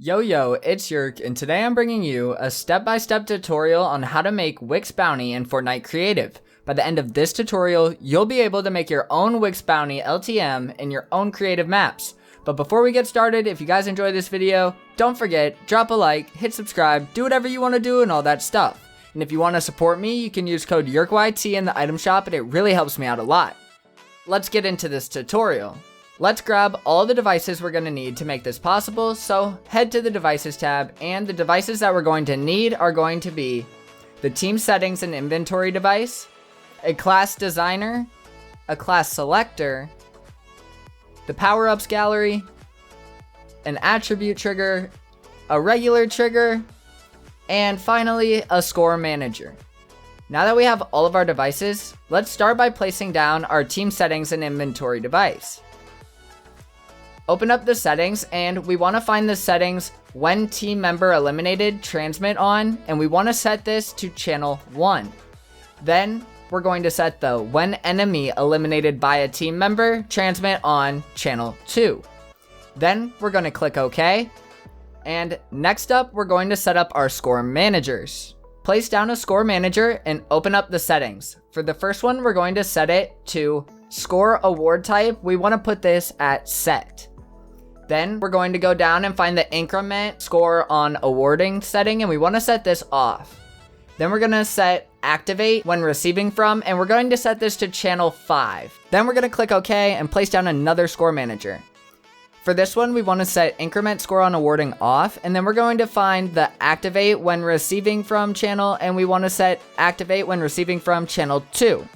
Yo, it's Yerk, and today I'm bringing you a step-by-step tutorial on how to make Wicks bounty in Fortnite Creative. By the end of this tutorial, you'll be able to make your own Wicks bounty LTM in your own creative maps. But before we get started, if you guys enjoy this video, don't forget, drop a like, hit subscribe, do whatever you want to do and all that stuff. And if you want to support me, you can use code YerkYT in the item shop and it really helps me out a lot. Let's get into this tutorial. Let's grab all the devices we're going to need to make this possible, so head to the devices tab, and the devices that we're going to need are going to be the team settings and inventory device, a class designer, a class selector, the power-ups gallery, an attribute trigger, a regular trigger, and finally a score manager. Now that we have all of our devices, let's start by placing down our team settings and inventory device. Open up the settings, and we want to find the settings when team member eliminated transmit on, and we want to set this to channel 1. Then we're going to set the when enemy eliminated by a team member transmit on channel 2. Then we're going to click OK. And next up, we're going to set up our score managers. Place down a score manager and open up the settings. For the first one, we're going to set it to score award type. We want to put this at set. Then we're going to go down and find the increment score on awarding setting, and we want to set this off. Then we're going to set activate when receiving from, and we're going to set this to channel 5. Then we're going to click OK and place down another score manager. For this one, we want to set increment score on awarding off, and then we're going to find the activate when receiving from channel, and we want to set activate when receiving from channel 2.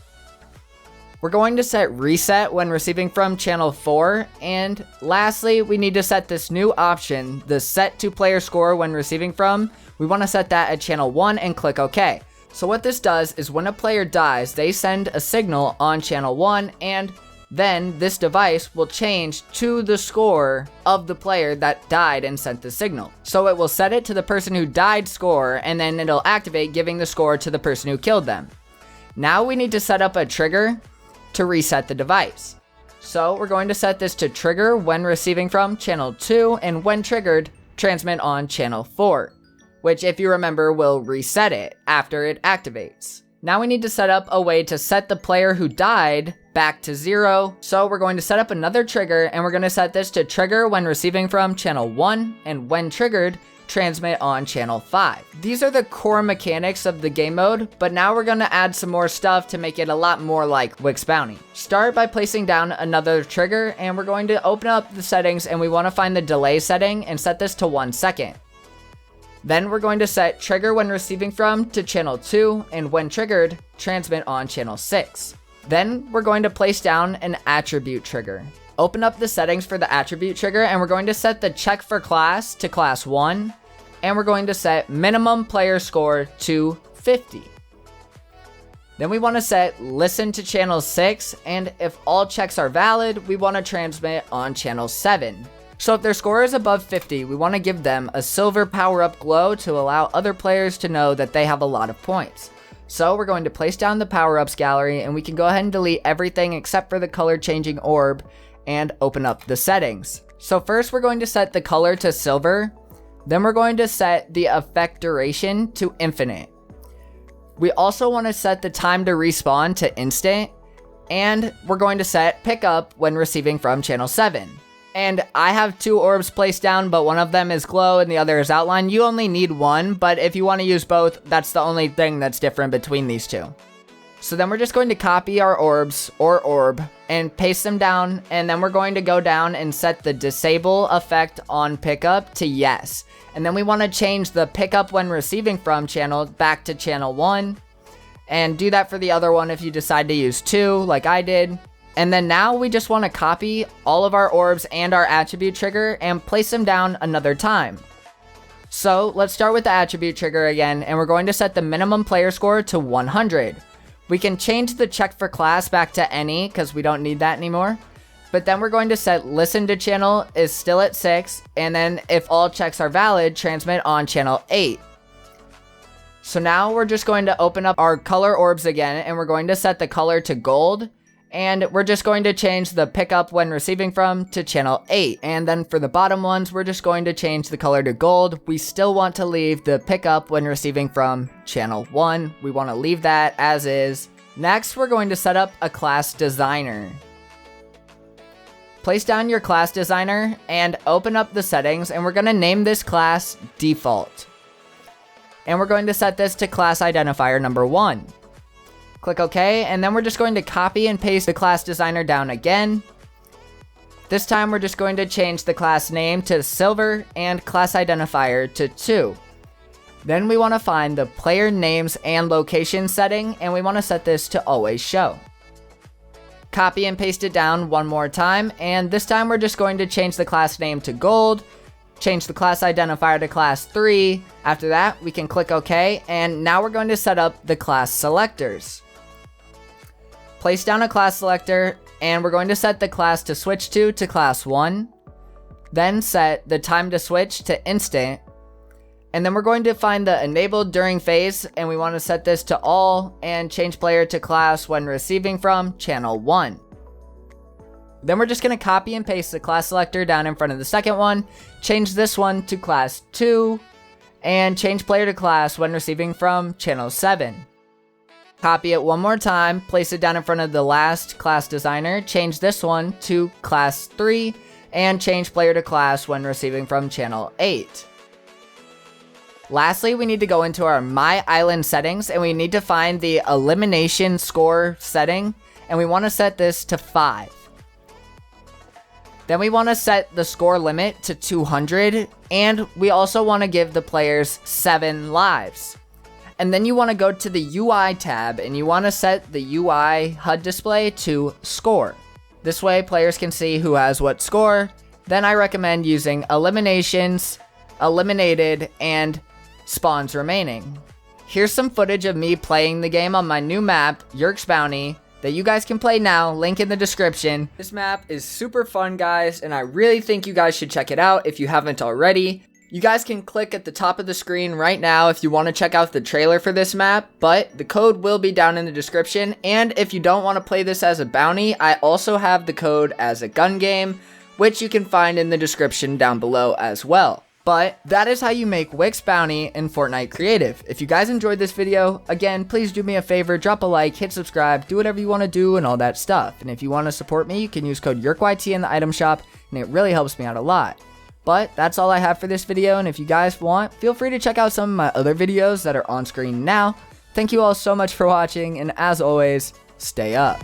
We're going to set reset when receiving from channel 4, and lastly, we need to set this new option, the set to player score when receiving from. We want to set that at channel 1 and click OK. So what this does is when a player dies, they send a signal on channel 1, and then this device will change to the score of the player that died and sent the signal. So it will set it to the person who died score, and then it'll activate giving the score to the person who killed them. Now we need to set up a trigger to reset the device. So we're going to set this to trigger when receiving from channel 2, and when triggered, transmit on channel 4, which if you remember will reset it after it activates. Now we need to set up a way to set the player who died back to 0. So we're going to set up another trigger, and we're going to set this to trigger when receiving from channel 1, and when triggered, transmit on channel 5. These are the core mechanics of the game mode, but now we're going to add some more stuff to make it a lot more like Wicks bounty. Start by placing down another trigger, and we're going to open up the settings, and we want to find the delay setting and set this to 1 second. Then we're going to set trigger when receiving from to channel 2, and when triggered, transmit on channel 6. Then we're going to place down an attribute trigger. Open up the settings for the attribute trigger, and we're going to set the check for class to class 1, and we're going to set minimum player score to 50. Then we want to set listen to channel 6, and if all checks are valid, we want to transmit on channel 7. So if their score is above 50, we want to give them a silver power-up glow to allow other players to know that they have a lot of points. So we're going to place down the power-ups gallery, and we can go ahead and delete everything except for the color changing orb and open up the settings. So first we're going to set the color to silver. Then we're going to set the effect duration to infinite. We also want to set the time to respawn to instant, and we're going to set pick up when receiving from channel 7. And I have 2 orbs placed down, but one of them is glow and the other is outline. You only need one, but if you want to use both, that's the only thing that's different between these two. So then we're just going to copy our orbs or orb and paste them down, and then we're going to go down and set the disable effect on pickup to yes. And then we want to change the pickup when receiving from channel back to channel 1, and do that for the other one if you decide to use 2 like I did. And then now we just want to copy all of our orbs and our attribute trigger and place them down another time. So let's start with the attribute trigger again, and we're going to set the minimum player score to 100. We can change the check for class back to any because we don't need that anymore. But then we're going to set listen to channel is still at 6, and then if all checks are valid, transmit on channel 8. So now we're just going to open up our color orbs again, and we're going to set the color to gold, And we're just going to change the pickup when receiving from to channel 8. And then for the bottom ones, we're just going to change the color to gold. We still want to leave the pickup when receiving from channel 1. We want to leave that as is. Next, we're going to set up a class designer. Place down your class designer and open up the settings, and we're going to name this class default. And we're going to set this to class identifier number 1. Click OK, and then we're just going to copy and paste the class designer down again. This time we're just going to change the class name to silver and class identifier to 2. Then we want to find the player names and location setting, and we want to set this to always show. Copy and paste it down one more time, and this time we're just going to change the class name to gold, change the class identifier to class 3. After that, we can click OK, and now we're going to set up the class selectors. Place down a class selector, and we're going to set the class to switch to class 1. Then set the time to switch to instant. And then we're going to find the enabled during phase, and we want to set this to all and change player to class when receiving from channel 1. Then we're just going to copy and paste the class selector down in front of the second one, change this one to class 2, and change player to class when receiving from channel 7. Copy it one more time, place it down in front of the last class designer, change this one to class 3, and change player to class when receiving from channel 8. Lastly, we need to go into our My Island settings, and we need to find the elimination score setting, and we want to set this to 5. Then we want to set the score limit to 200, and we also want to give the players 7 lives. And then you want to go to the UI tab, and you want to set the UI HUD display to score. This way players can see who has what score. Then I recommend using eliminations, eliminated, and spawns remaining. Here's some footage of me playing the game on my new map, YERK'S Bounty, that you guys can play now, link in the description. This map is super fun, guys, and I really think you guys should check it out if you haven't already. You guys can click at the top of the screen right now if you want to check out the trailer for this map, but the code will be down in the description. And if you don't want to play this as a bounty, I also have the code as a gun game, which you can find in the description down below as well. But that is how you make WICK'S Bounty in Fortnite Creative. If you guys enjoyed this video, again, please do me a favor, drop a like, hit subscribe, do whatever you want to do and all that stuff. And if you want to support me, you can use code YerkYT in the item shop, and it really helps me out a lot. But that's all I have for this video, and if you guys want, feel free to check out some of my other videos that are on screen now. Thank you all so much for watching, and as always, stay up.